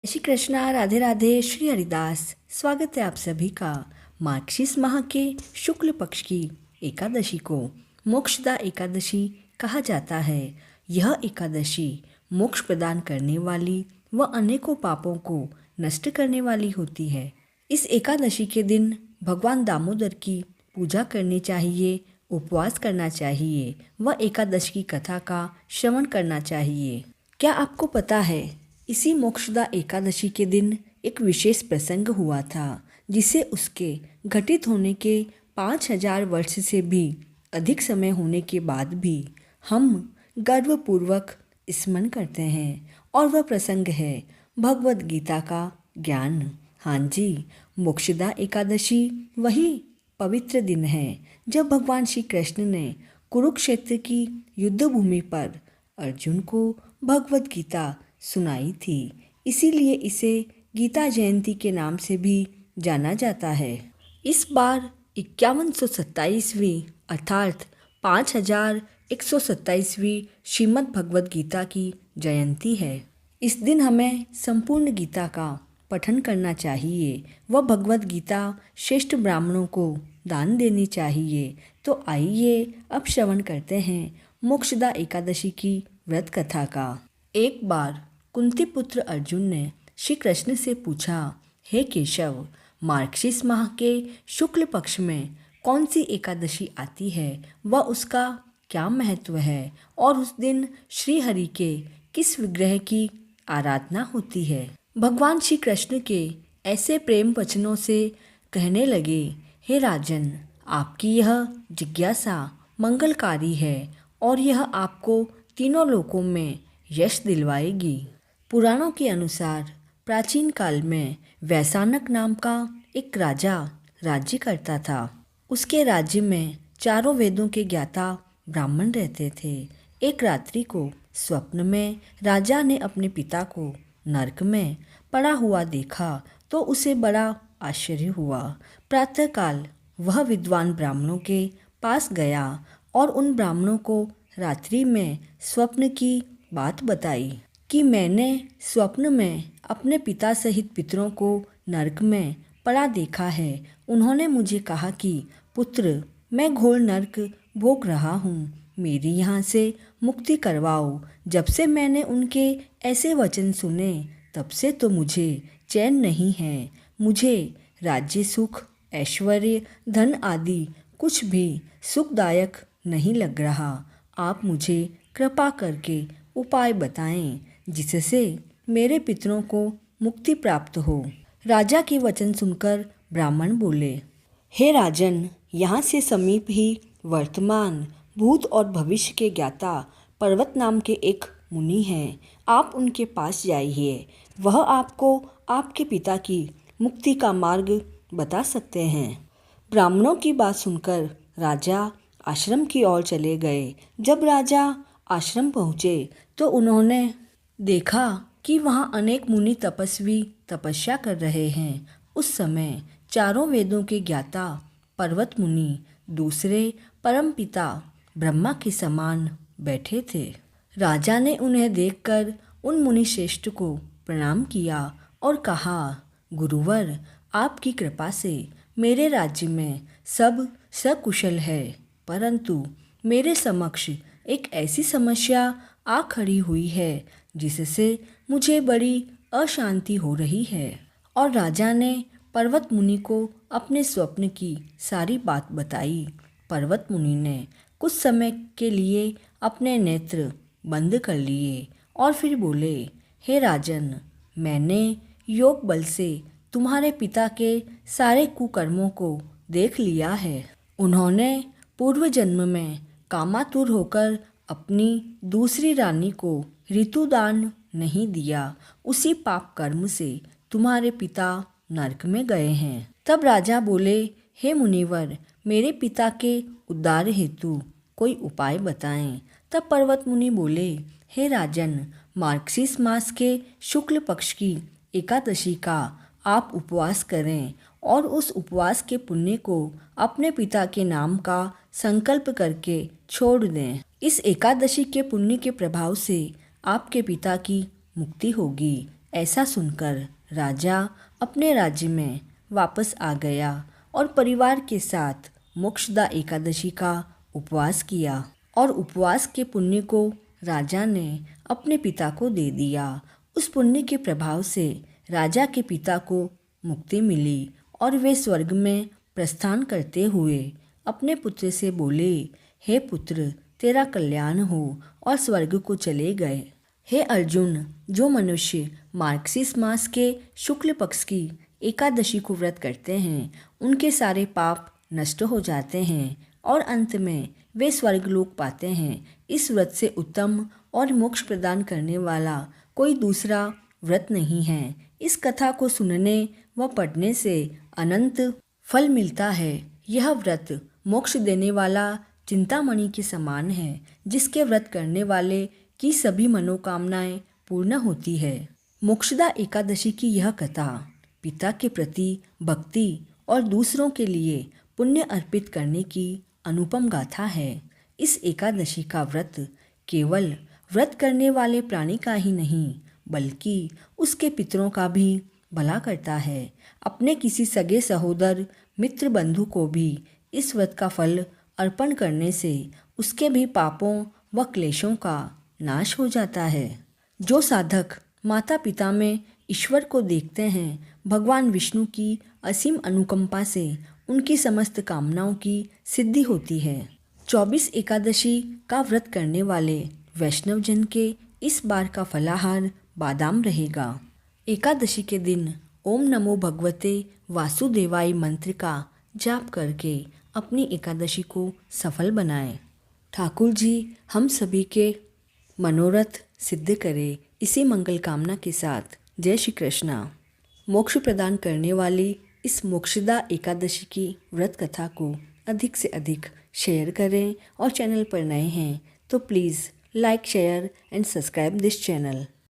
श्री कृष्णा, राधे राधे, श्री हरिदास। स्वागत है आप सभी का मार्गशीर्ष माह के शुक्ल पक्ष की एकादशी को मोक्षदा एकादशी कहा जाता है। यह एकादशी मोक्ष प्रदान करने वाली व अनेकों पापों को नष्ट करने वाली होती है। इस एकादशी के दिन भगवान दामोदर की पूजा करनी चाहिए, उपवास करना चाहिए व एकादशी की कथा का श्रवण करना चाहिए। क्या आपको पता है, इसी मोक्षदा एकादशी के दिन एक विशेष प्रसंग हुआ था जिसे उसके घटित होने के 5000 वर्ष से भी अधिक समय होने के बाद भी हम गर्वपूर्वक स्मरण करते हैं, और वह प्रसंग है भगवद गीता का ज्ञान। हाँ जी, मोक्षदा एकादशी वही पवित्र दिन है जब भगवान श्री कृष्ण ने कुरुक्षेत्र की युद्ध भूमि पर अर्जुन को भगवद गीता सुनाई थी। इसीलिए इसे गीता जयंती के नाम से भी जाना जाता है। इस बार 5127वीं अर्थात 5127वीं श्रीमद् भगवद गीता की जयंती है। इस दिन हमें संपूर्ण गीता का पठन करना चाहिए व भगवद गीता श्रेष्ठ ब्राह्मणों को दान देनी चाहिए। तो आइए अब श्रवण करते हैं मोक्षदा एकादशी की व्रत कथा का। एक बार कुंती पुत्र अर्जुन ने श्री कृष्ण से पूछा, हे केशव, मार्गशीर्ष माह के शुक्ल पक्ष में कौन सी एकादशी आती है व उसका क्या महत्व है, और उस दिन श्री हरि के किस विग्रह की आराधना होती है। भगवान श्री कृष्ण के ऐसे प्रेम वचनों से कहने लगे, हे राजन, आपकी यह जिज्ञासा मंगलकारी है और यह आपको तीनों लोकों में यश दिलवाएगी। पुराणों के अनुसार प्राचीन काल में वैशानक नाम का एक राजा राज्य करता था। उसके राज्य में चारों वेदों के ज्ञाता ब्राह्मण रहते थे। एक रात्रि को स्वप्न में राजा ने अपने पिता को नरक में पड़ा हुआ देखा तो उसे बड़ा आश्चर्य हुआ। प्रातःकाल वह विद्वान ब्राह्मणों के पास गया और उन ब्राह्मणों को रात्रि में स्वप्न की बात बताई कि मैंने स्वप्न में अपने पिता सहित पितरों को नरक में पड़ा देखा है। उन्होंने मुझे कहा कि पुत्र, मैं घोर नरक भोग रहा हूँ, मेरी यहाँ से मुक्ति करवाओ। जब से मैंने उनके ऐसे वचन सुने तब से तो मुझे चैन नहीं है। मुझे राज्य सुख, ऐश्वर्य, धन आदि कुछ भी सुखदायक नहीं लग रहा। आप मुझे कृपा करके उपाय बताएं जिससे मेरे पितरों को मुक्ति प्राप्त हो। राजा के वचन सुनकर ब्राह्मण बोले, हे राजन, यहाँ से समीप ही वर्तमान, भूत और भविष्य के ज्ञाता पर्वत नाम के एक मुनि हैं। आप उनके पास जाइए, वह आपको आपके पिता की मुक्ति का मार्ग बता सकते हैं। ब्राह्मणों की बात सुनकर राजा आश्रम की ओर चले गए। जब राजा आश्रम पहुँचे तो उन्होंने देखा कि वहाँ अनेक मुनि तपस्वी तपस्या कर रहे हैं। उस समय चारों वेदों के ज्ञाता पर्वत मुनि दूसरे परमपिता ब्रह्मा के समान बैठे थे। राजा ने उन्हें देखकर उन मुनि श्रेष्ठ को प्रणाम किया और कहा, गुरुवर, आपकी कृपा से मेरे राज्य में सब सकुशल है, परंतु मेरे समक्ष एक ऐसी समस्या आ खड़ी हुई है जिससे मुझे बड़ी अशांति हो रही है। और राजा ने पर्वत मुनि को अपने स्वप्न की सारी बात बताई। पर्वत मुनि ने कुछ समय के लिए अपने नेत्र बंद कर लिए और फिर बोले, हे राजन, मैंने योग बल से तुम्हारे पिता के सारे कुकर्मों को देख लिया है। उन्होंने पूर्व जन्म में कामातुर होकर अपनी दूसरी रानी को ऋतुदान नहीं दिया। उसी पाप कर्म से तुम्हारे पिता नरक में गए हैं। तब राजा बोले, हे मुनिवर, मेरे पिता के उद्धार हेतु कोई उपाय बताएं। तब पर्वत मुनि बोले, हे राजन, मार्गशीर्ष मास के शुक्ल पक्ष की एकादशी का आप उपवास करें और उस उपवास के पुण्य को अपने पिता के नाम का संकल्प करके छोड़ दें। इस एकादशी के पुण्य के प्रभाव से आपके पिता की मुक्ति होगी। ऐसा सुनकर राजा अपने राज्य में वापस आ गया और परिवार के साथ मोक्षदा एकादशी का उपवास किया और उपवास के पुण्य को राजा ने अपने पिता को दे दिया। उस पुण्य के प्रभाव से राजा के पिता को मुक्ति मिली और वे स्वर्ग में प्रस्थान करते हुए अपने पुत्र से बोले, हे पुत्र, तेरा कल्याण हो, और स्वर्ग को चले गए। हे अर्जुन, जो मनुष्य मार्गशीर्ष मास के शुक्ल पक्ष की एकादशी को व्रत करते हैं उनके सारे पाप नष्ट हो जाते हैं और अंत में वे स्वर्गलोक पाते हैं। इस व्रत से उत्तम और मोक्ष प्रदान करने वाला कोई दूसरा व्रत नहीं है। इस कथा को सुनने व पढ़ने से अनंत फल मिलता है। यह व्रत मोक्ष देने वाला चिंतामणि के समान है, जिसके व्रत करने वाले की सभी मनोकामनाएं पूर्ण होती है। मोक्षदा एकादशी की यह कथा पिता के प्रति भक्ति और दूसरों के लिए पुण्य अर्पित करने की अनुपम गाथा है। इस एकादशी का व्रत केवल व्रत करने वाले प्राणी का ही नहीं बल्कि उसके पितरों का भी भला करता है। अपने किसी सगे सहोदर, मित्र, बंधु को भी इस व्रत का फल अर्पण करने से उसके भी पापों व क्लेशों का नाश हो जाता है। जो साधक माता पिता में ईश्वर को देखते हैं, भगवान विष्णु की असीम अनुकंपा से उनकी समस्त कामनाओं की सिद्धि होती है। 24 एकादशी का व्रत करने वाले वैष्णव जन के इस बार का फलाहार बादाम रहेगा। एकादशी के दिन ओम नमो भगवते वासुदेवाय मंत्र का जाप करके अपनी एकादशी को सफल बनाएं। ठाकुर जी हम सभी के मनोरथ सिद्ध करे, इसी मंगल कामना के साथ जय श्री कृष्णा। मोक्ष प्रदान करने वाली इस मोक्षदा एकादशी की व्रत कथा को अधिक से अधिक शेयर करें और चैनल पर नए हैं तो please like, share and subscribe this channel.